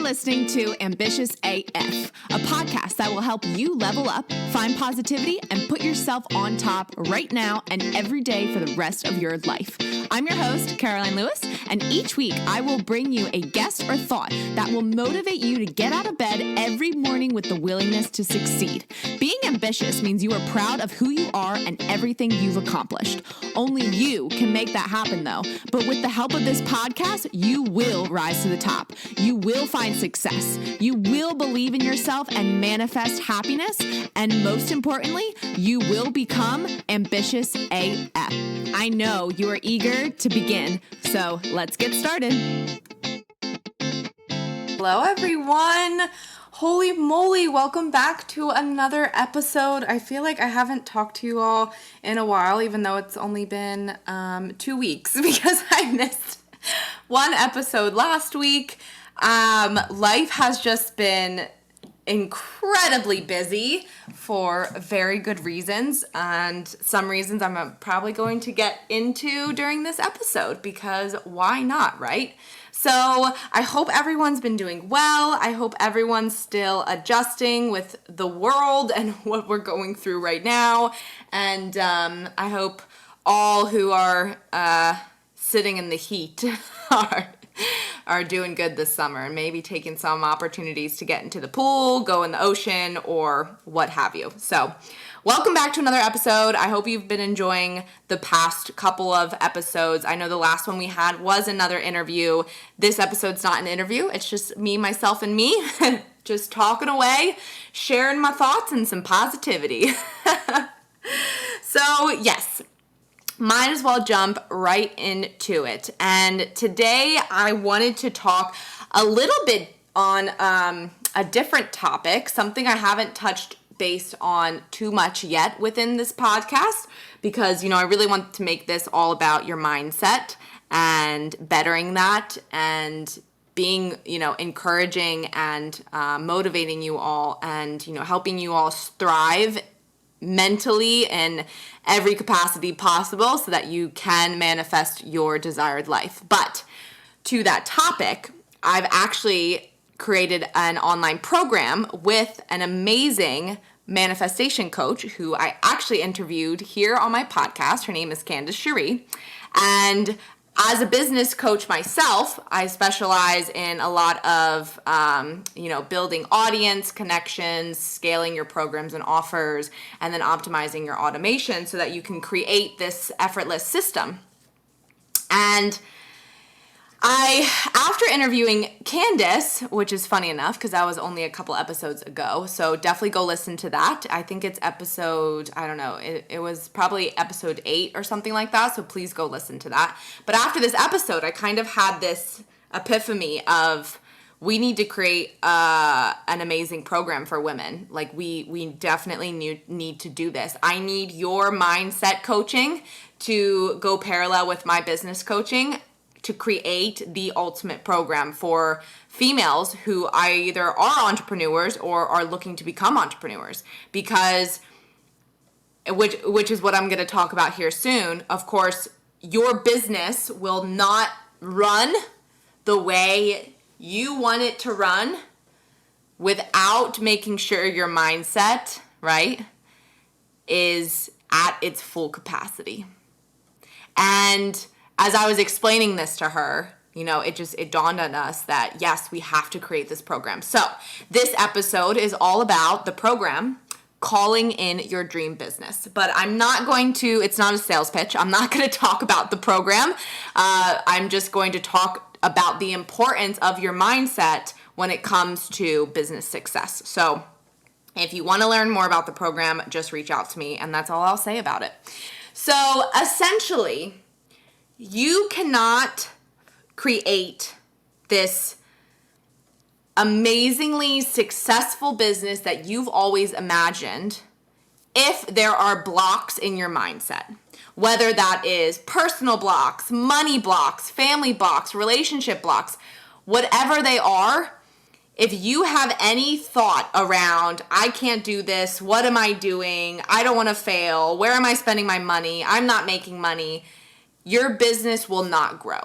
listening to Ambitious AF, a podcast that will help you level up, find positivity, and put yourself on top right now and every day for the rest of your life. I'm your host, Caroline Lewis, and each week I will bring you a guest or thought that will motivate you to get out of bed every morning with the willingness to succeed. Being ambitious means you are proud of who you are and everything you've accomplished. Only you can make that happen, though. But with the help of this podcast, you will rise to the top. You will find success. You will believe in yourself and manifest happiness. And most importantly, you will become ambitious AF. I know you are eager to begin, so let's get started. Hello, everyone. Holy moly, welcome back to another episode. I feel like I haven't talked to you all in a while, even though it's only been 2 weeks because I missed one episode last week. Life has just been incredibly busy for very good reasons, and some reasons I'm probably going to get into during this episode because why not, right? So I hope everyone's been doing well. I hope everyone's still adjusting with the world and what we're going through right now. And I hope all who are sitting in the heat are doing good this summer and maybe taking some opportunities to get into the pool, go in the ocean, or what have you. So welcome back to another episode. I hope you've been enjoying the past couple of episodes. I know the last one we had was another interview. This episode's not an interview. It's just me, myself, and me just talking away, sharing my thoughts and some positivity. So yes, might as well jump right into it. And today I wanted to talk a little bit on a different topic, something I haven't touched base on too much yet within this podcast, because, I really want to make this all about your mindset and bettering that and being, encouraging and motivating you all and, helping you all thrive mentally in every capacity possible so that you can manifest your desired life. But to that topic, I've actually created an online program with an amazing manifestation coach who I actually interviewed here on my podcast. Her name is Candace Cherie. And as a business coach myself, I specialize in a lot of, building audience connections, scaling your programs and offers, and then optimizing your automation so that you can create this effortless system. And after interviewing Candace, which is funny enough because that was only a couple episodes ago, so definitely go listen to that. I think it's episode, it was probably episode 8 or something like that, so please go listen to that. But after this episode, I kind of had this epiphany of we need to create an amazing program for women. Like we definitely need to do this. I need your mindset coaching to go parallel with my business coaching to create the ultimate program for females who either are entrepreneurs or are looking to become entrepreneurs, because which is what I'm going to talk about here soon. Of course, your business will not run the way you want it to run without making sure your mindset, right, is at its full capacity. And as I was explaining this to her, it dawned on us that, yes, we have to create this program. So this episode is all about the program, Calling in Your Dream Business. But it's not a sales pitch. I'm not going to talk about the program. I'm just going to talk about the importance of your mindset when it comes to business success. So if you want to learn more about the program, just reach out to me, and that's all I'll say about it. So essentially, you cannot create this amazingly successful business that you've always imagined if there are blocks in your mindset. Whether that is personal blocks, money blocks, family blocks, relationship blocks, whatever they are, if you have any thought around, I can't do this, what am I doing, I don't want to fail, where am I spending my money, I'm not making money, your business will not grow.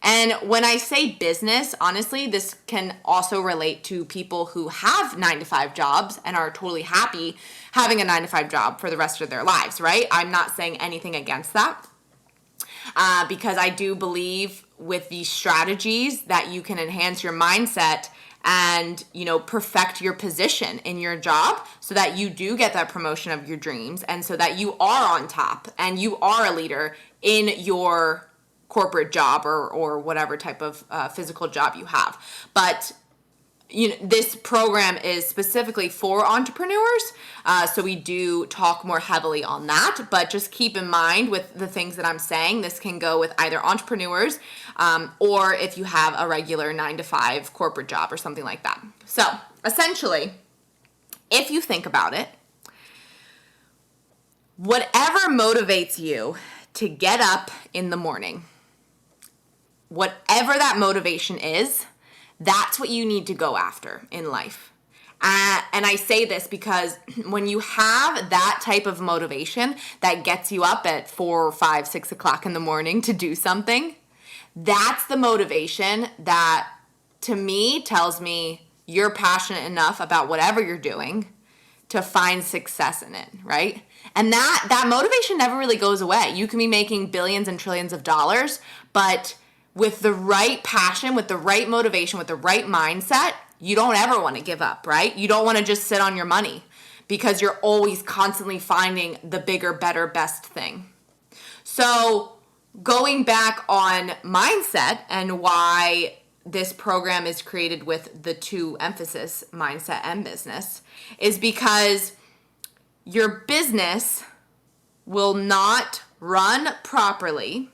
And when I say business, honestly, this can also relate to people who have 9-to-5 jobs and are totally happy having a 9-to-5 job for the rest of their lives, right? I'm not saying anything against that. Because I do believe with these strategies that you can enhance your mindset and, perfect your position in your job so that you do get that promotion of your dreams and so that you are on top and you are a leader in your corporate job or whatever type of physical job you have. But this program is specifically for entrepreneurs, so we do talk more heavily on that, but just keep in mind with the things that I'm saying, this can go with either entrepreneurs or if you have a regular 9-to-5 corporate job or something like that. So essentially, if you think about it, whatever motivates you to get up in the morning, whatever that motivation is, that's what you need to go after in life. And I say this because when you have that type of motivation that gets you up at 4, 5, 6 o'clock in the morning to do something, that's the motivation that, to me, tells me you're passionate enough about whatever you're doing to find success in it, right? And that motivation never really goes away. You can be making billions and trillions of dollars, but with the right passion, with the right motivation, with the right mindset, you don't ever want to give up, right? You don't want to just sit on your money because you're always constantly finding the bigger, better, best thing. So going back on mindset and why this program is created with the 2 emphasis, mindset and business, is because your business will not run properly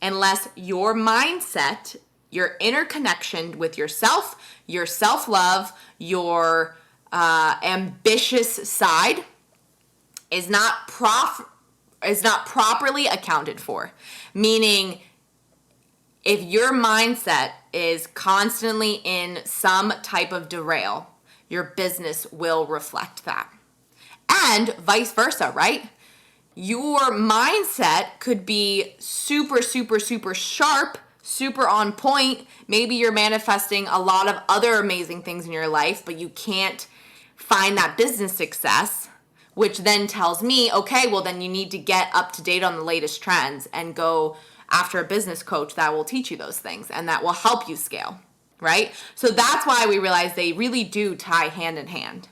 unless your mindset, your interconnection with yourself, your self-love, your ambitious side is not properly accounted for. Meaning, if your mindset is constantly in some type of derail, your business will reflect that. And vice versa, right? Your mindset could be super, super, super sharp, super on point. Maybe you're manifesting a lot of other amazing things in your life, but you can't find that business success, which then tells me, okay, well then you need to get up to date on the latest trends and go after a business coach that will teach you those things and that will help you scale, right? So that's why we realize they really do tie hand in hand.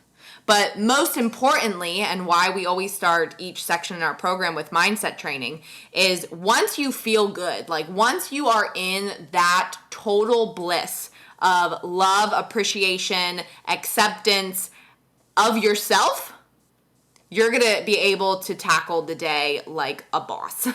But most importantly, and why we always start each section in our program with mindset training, is once you feel good, like once you are in that total bliss of love, appreciation, acceptance of yourself, you're going to be able to tackle the day like a boss.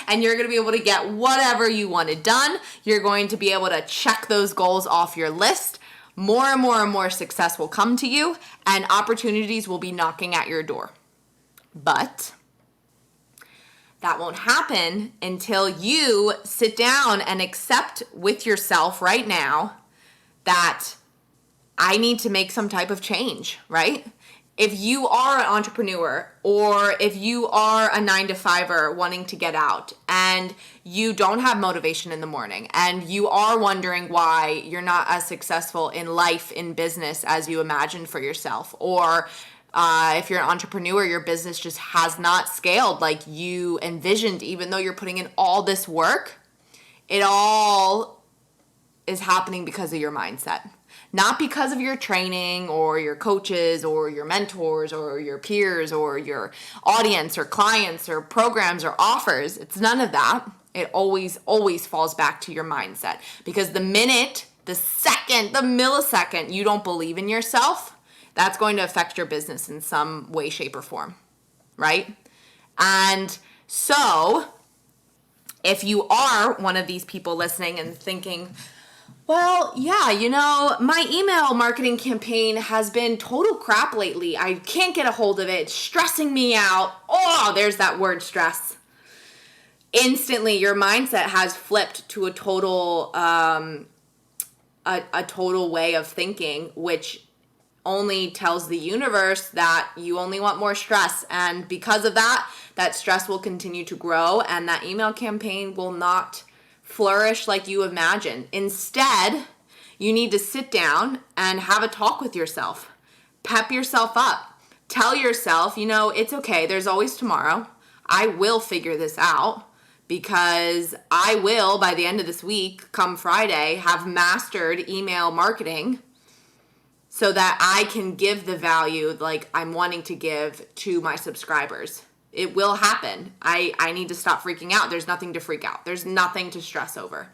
And you're going to be able to get whatever you wanted done. You're going to be able to check those goals off your list. More and more and more success will come to you and opportunities will be knocking at your door. But that won't happen until you sit down and accept with yourself right now that I need to make some type of change, right? If you are an entrepreneur or if you are a 9-to-5er wanting to get out and you don't have motivation in the morning and you are wondering why you're not as successful in life, in business as you imagined for yourself, or if you're an entrepreneur, your business just has not scaled like you envisioned, even though you're putting in all this work, it all is happening because of your mindset. Not because of your training or your coaches or your mentors or your peers or your audience or clients or programs or offers. It's none of that. It always falls back to your mindset. Because the minute, the second, the millisecond you don't believe in yourself, that's going to affect your business in some way, shape, or form, right? And so if you are one of these people listening and thinking, well, yeah, my email marketing campaign has been total crap lately. I can't get a hold of it. It's stressing me out. Oh, there's that word, stress. Instantly, your mindset has flipped to a total way of thinking, which only tells the universe that you only want more stress. And because of that, that stress will continue to grow and that email campaign will not flourish like you imagine. Instead, you need to sit down and have a talk with yourself. Pep yourself up. Tell yourself, it's okay. There's always tomorrow. I will figure this out because I will, by the end of this week, come Friday, have mastered email marketing so that I can give the value like I'm wanting to give to my subscribers. It will happen. I need to stop freaking out. There's nothing to freak out. There's nothing to stress over.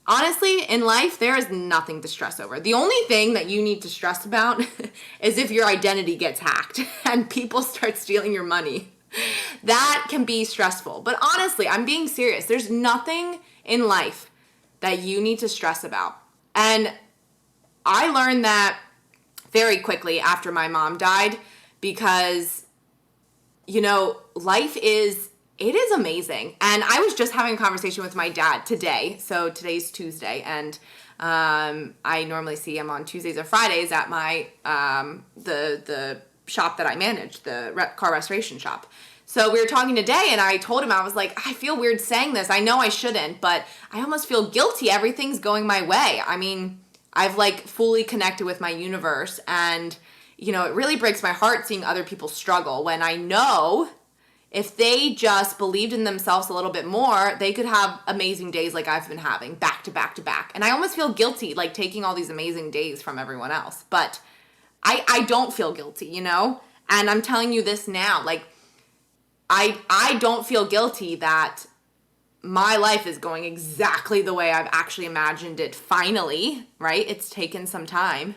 Honestly, in life, there is nothing to stress over. The only thing that you need to stress about is if your identity gets hacked and people start stealing your money. That can be stressful. But honestly, I'm being serious. There's nothing in life that you need to stress about. And I learned that very quickly after my mom died because, life is amazing. And I was just having a conversation with my dad today. So today's Tuesday, and I normally see him on Tuesdays or Fridays at my the shop that I manage, the car restoration shop. So we were talking today, and I told him, I was like, I feel weird saying this. I know I shouldn't, but I almost feel guilty. Everything's going my way. I mean, I've fully connected with my universe, and it really breaks my heart seeing other people struggle when I know if they just believed in themselves a little bit more, they could have amazing days like I've been having back to back to back. And I almost feel guilty taking all these amazing days from everyone else. But I don't feel guilty, And I'm telling you this now, I don't feel guilty that my life is going exactly the way I've actually imagined it finally, right? It's taken some time.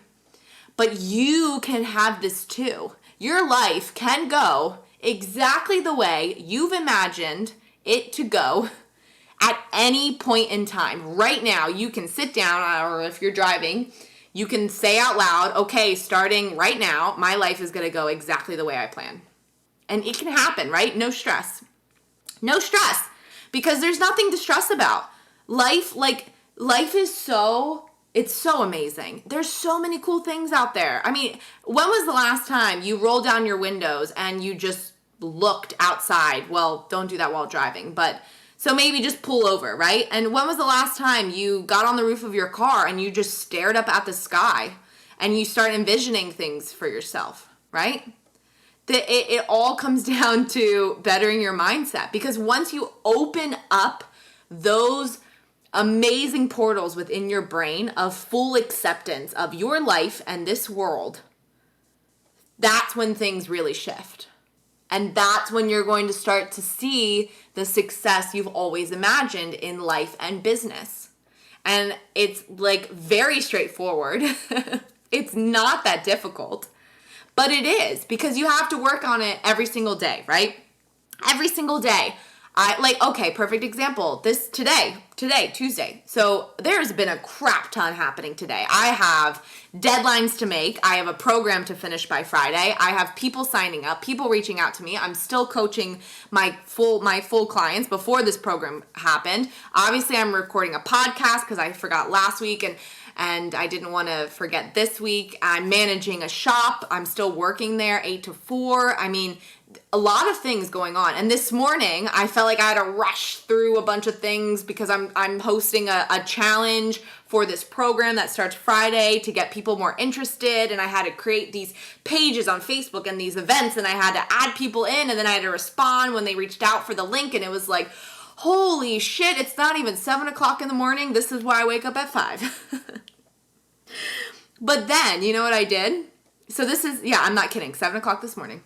But you can have this too. Your life can go exactly the way you've imagined it to go at any point in time. Right now, you can sit down, or if you're driving, you can say out loud, okay, starting right now, my life is going to go exactly the way I plan. And it can happen, right? No stress. No stress. Because there's nothing to stress about. Life is it's so amazing. There's so many cool things out there. I mean, when was the last time you rolled down your windows and you just looked outside? Well, don't do that while driving, but so maybe just pull over, right? And when was the last time you got on the roof of your car and you just stared up at the sky and you start envisioning things for yourself, right? It all comes down to bettering your mindset, because once you open up those amazing portals within your brain of full acceptance of your life and this world, that's when things really shift. And that's when you're going to start to see the success you've always imagined in life and business. And it's very straightforward. It's not that difficult, but it is, because you have to work on it every single day, right? Every single day. Okay, perfect example. Today, Tuesday. So there's been a crap ton happening today. I have deadlines to make. I have a program to finish by Friday. I have people signing up, people reaching out to me. I'm still coaching my full clients before this program happened. Obviously, I'm recording a podcast because I forgot last week, and I didn't want to forget this week. I'm managing a shop. I'm still working there 8 to 4. I mean, a lot of things going on. And this morning, I felt like I had to rush through a bunch of things because I'm hosting a challenge for this program that starts Friday to get people more interested. And I had to create these pages on Facebook and these events, and I had to add people in, and then I had to respond when they reached out for the link. And it was like, holy shit, it's not even 7 o'clock in the morning. This is why I wake up at 5. But then, you know what I did? So I'm not kidding, 7 o'clock this morning.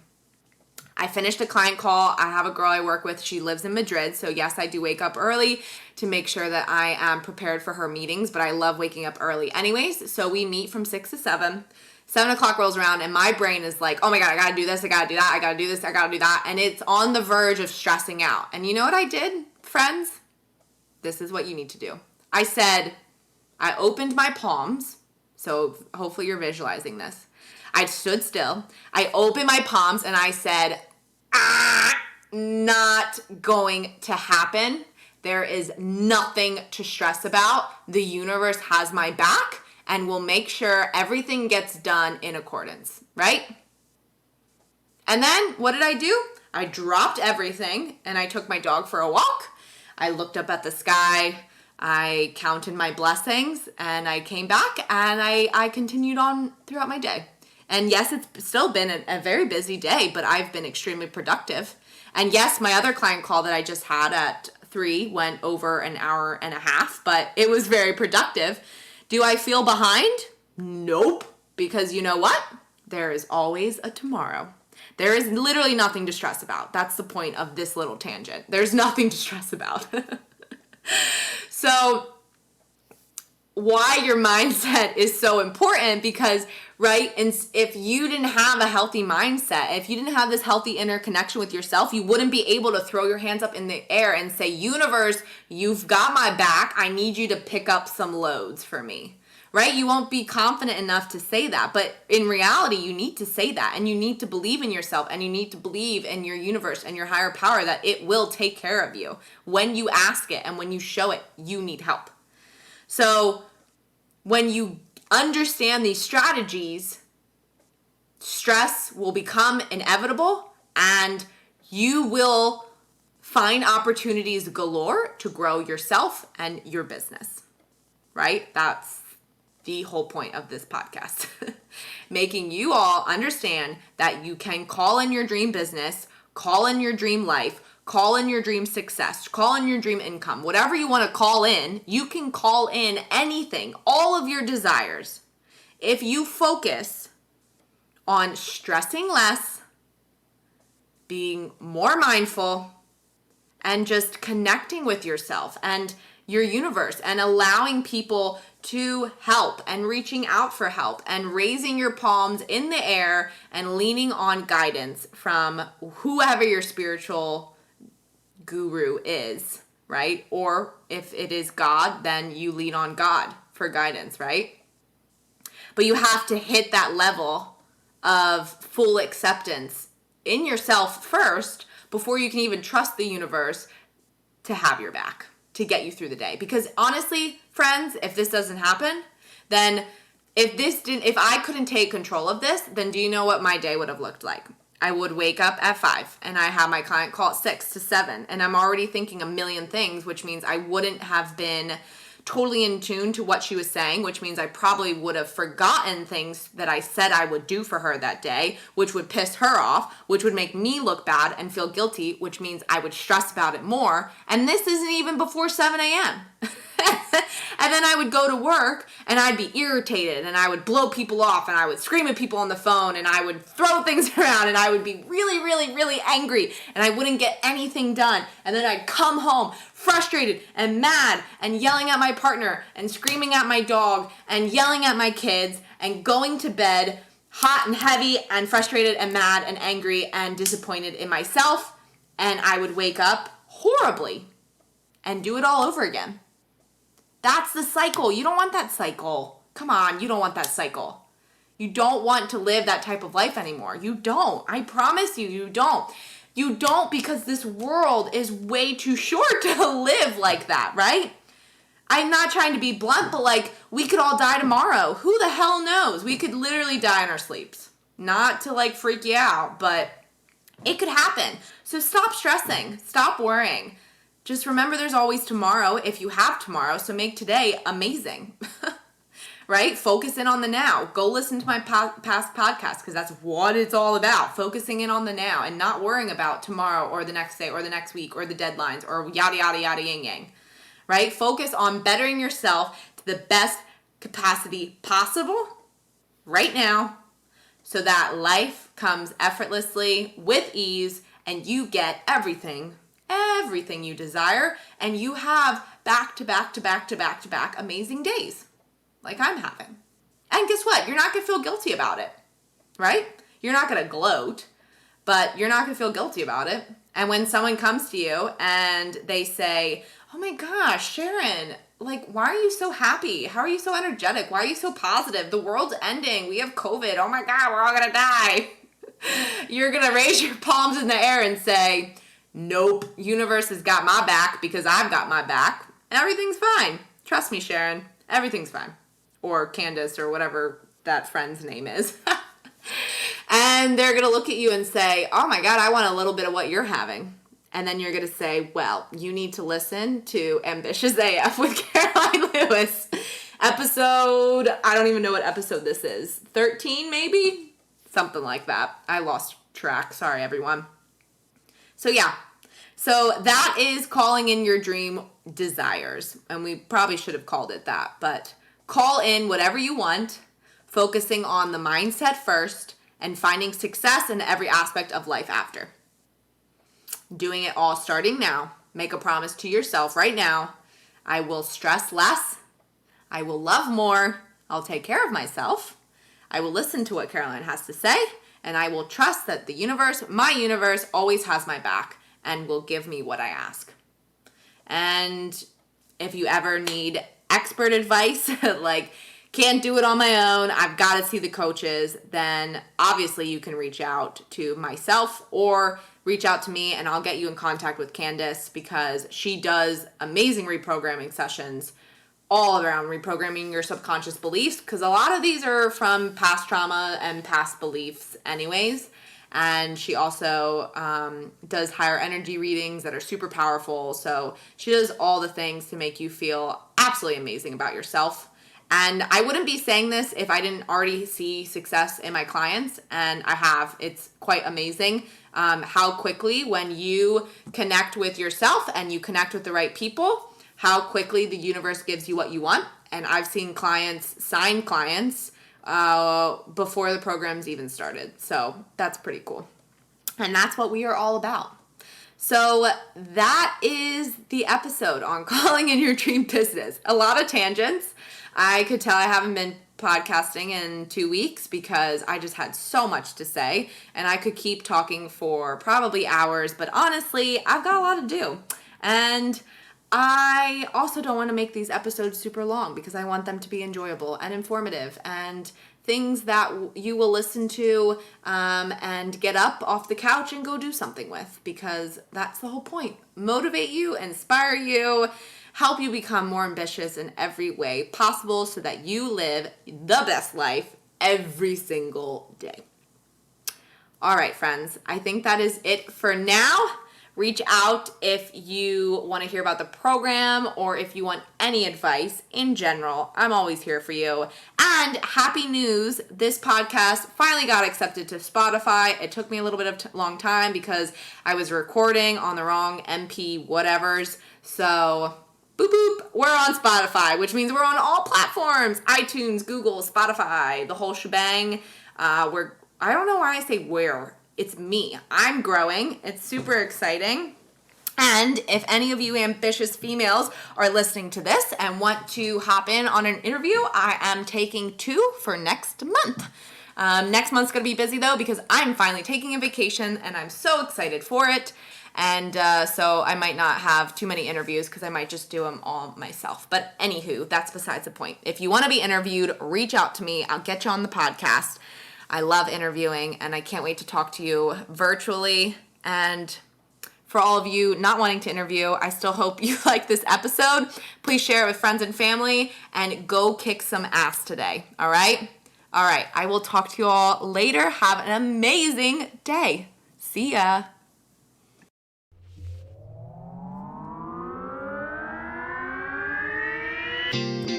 I finished a client call. I have a girl I work with. She lives in Madrid. So yes, I do wake up early to make sure that I am prepared for her meetings, but I love waking up early anyways. So we meet from 6 to 7. 7 o'clock rolls around and my brain is like, oh my God, I gotta do this, I gotta do that, I gotta do this, I gotta do that. And it's on the verge of stressing out. And you know what I did, friends? This is what you need to do. I opened my palms. So hopefully you're visualizing this. I stood still. I opened my palms and I said, not going to happen. There is nothing to stress about. The universe has my back and will make sure everything gets done in accordance, right? And then what did I do? I dropped everything and I took my dog for a walk. I looked up at the sky. I counted my blessings, and I came back, and I continued on throughout my day. And yes, it's still been a very busy day, but I've been extremely productive. And yes, my other client call that I just had at 3 went over an hour and a half, but it was very productive. Do I feel behind? Nope. Because you know what? There is always a tomorrow. There is literally nothing to stress about. That's the point of this little tangent. There's nothing to stress about. So why your mindset is so important, because, right, and if you didn't have a healthy mindset, if you didn't have this healthy inner connection with yourself, you wouldn't be able to throw your hands up in the air and say, universe, you've got my back. I need you to pick up some loads for me, right? You won't be confident enough to say that. But in reality, you need to say that, and you need to believe in yourself, and you need to believe in your universe and your higher power that it will take care of you when you ask it and when you show it you need help. So when you understand these strategies, stress will become inevitable, and you will find opportunities galore to grow yourself and your business, right? That's the whole point of this podcast. Making you all understand that you can call in your dream business, call in your dream life, call in your dream success, call in your dream income, whatever you want to call in, you can call in anything, all of your desires. If you focus on stressing less, being more mindful, and just connecting with yourself and your universe and allowing people to help and reaching out for help and raising your palms in the air and leaning on guidance from whoever your spiritual guru is, right? Or if it is God, then you lean on God for guidance, right? But you have to hit that level of full acceptance in yourself first before you can even trust the universe to have your back, to get you through the day. Because honestly, friends, if this doesn't happen, then if I couldn't take control of this, then do you know what my day would have looked like? I would wake up at 5 and I have my client call at 6 to 7, and I'm already thinking a million things, which means I wouldn't have been totally in tune to what she was saying, which means I probably would have forgotten things that I said I would do for her that day, which would piss her off, which would make me look bad and feel guilty, which means I would stress about it more. And this isn't even before 7 a.m. And then I would go to work and I'd be irritated and I would blow people off and I would scream at people on the phone and I would throw things around and I would be really, really, really angry and I wouldn't get anything done. And then I'd come home frustrated and mad and yelling at my partner and screaming at my dog and yelling at my kids and going to bed hot and heavy and frustrated and mad and angry and disappointed in myself. And I would wake up horribly and do it all over again. That's the cycle. You don't want that cycle. Come on, you don't want that cycle. You don't want to live that type of life anymore. You don't. I promise you, you don't. You don't, because this world is way too short to live like that, right? I'm not trying to be blunt, but like, we could all die tomorrow. Who the hell knows? We could literally die in our sleeps. Not to like freak you out, but it could happen. So stop stressing. Stop worrying. Just remember there's always tomorrow if you have tomorrow, so make today amazing, right? Focus in on the now. Go listen to my past podcast because that's what it's all about, focusing in on the now and not worrying about tomorrow or the next day or the next week or the deadlines or yada, yada, yada, yang, yang, right? Focus on bettering yourself to the best capacity possible right now so that life comes effortlessly with ease and you get everything you desire, and you have back to back amazing days like I'm having. And guess what? You're not going to feel guilty about it, right? You're not going to gloat, but you're not going to feel guilty about it. And when someone comes to you and they say, oh my gosh, Sharon, like, why are you so happy? How are you so energetic? Why are you so positive? The world's ending. We have COVID. Oh my God, we're all going to die. You're going to raise your palms in the air and say, nope, universe has got my back because I've got my back. Everything's fine. Trust me, Sharon. Everything's fine. Or Candace or whatever that friend's name is. And they're going to look at you and say, oh my God, I want a little bit of what you're having. And then you're going to say, well, you need to listen to Ambitious AF with Caroline Lewis. Episode, I don't even know what episode this is. 13 maybe? Something like that. I lost track. Sorry, everyone. So yeah. So that is calling in your dream desires. And we probably should have called it that. But call in whatever you want, focusing on the mindset first and finding success in every aspect of life after. Doing it all starting now. Make a promise to yourself right now. I will stress less. I will love more. I'll take care of myself. I will listen to what Caroline has to say. And I will trust that the universe, my universe, always has my back and will give me what I ask. And if you ever need expert advice, like can't do it on my own, I've got to see the coaches, then obviously you can reach out to myself or reach out to me and I'll get you in contact with Candice because she does amazing reprogramming sessions all around reprogramming your subconscious beliefs, because a lot of these are from past trauma and past beliefs anyways. And she also does higher energy readings that are super powerful. So she does all the things to make you feel absolutely amazing about yourself. And I wouldn't be saying this if I didn't already see success in my clients, and I have. It's quite amazing how quickly when you connect with yourself and you connect with the right people, how quickly the universe gives you what you want. And I've seen clients sign clients before the program's even started. So that's pretty cool. And that's what we are all about. So that is the episode on calling in your dream business. A lot of tangents. I could tell I haven't been podcasting in 2 weeks because I just had so much to say and I could keep talking for probably hours, but honestly, I've got a lot to do. And I also don't want to make these episodes super long because I want them to be enjoyable and informative and things that you will listen to and get up off the couch and go do something with, because that's the whole point. Motivate you, inspire you, help you become more ambitious in every way possible so that you live the best life every single day. All right, friends, I think that is it for now. Reach out if you want to hear about the program or if you want any advice in general. I'm always here for you. And happy news, this podcast finally got accepted to Spotify. It took me a little bit of long time because I was recording on the wrong MP whatevers. So boop boop, we're on Spotify, which means we're on all platforms: iTunes, Google, Spotify, the whole shebang. I don't know why I say where. It's me. I'm growing. It's super exciting. And if any of you ambitious females are listening to this and want to hop in on an interview, I am taking 2 for next month. Next month's going to be busy though because I'm finally taking a vacation and I'm so excited for it. And so I might not have too many interviews because I might just do them all myself. But anywho, that's besides the point. If you want to be interviewed, reach out to me. I'll get you on the podcast. I love interviewing and I can't wait to talk to you virtually. And for all of you not wanting to interview, I still hope you like this episode. Please share it with friends and family and go kick some ass today. All right? All right. I will talk to you all later. Have an amazing day. See ya.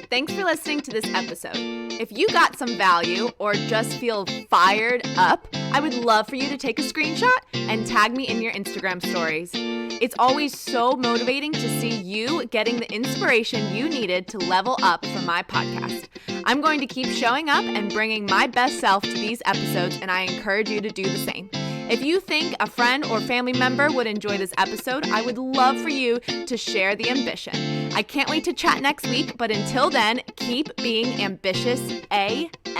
Thanks for listening to this episode. If you got some value or just feel fired up, I would love for you to take a screenshot and tag me in your Instagram stories. It's always so motivating to see you getting the inspiration you needed to level up for my podcast. I'm going to keep showing up and bringing my best self to these episodes, and I encourage you to do the same. If you think a friend or family member would enjoy this episode, I would love for you to share the ambition. I can't wait to chat next week, but until then, keep being ambitious AF.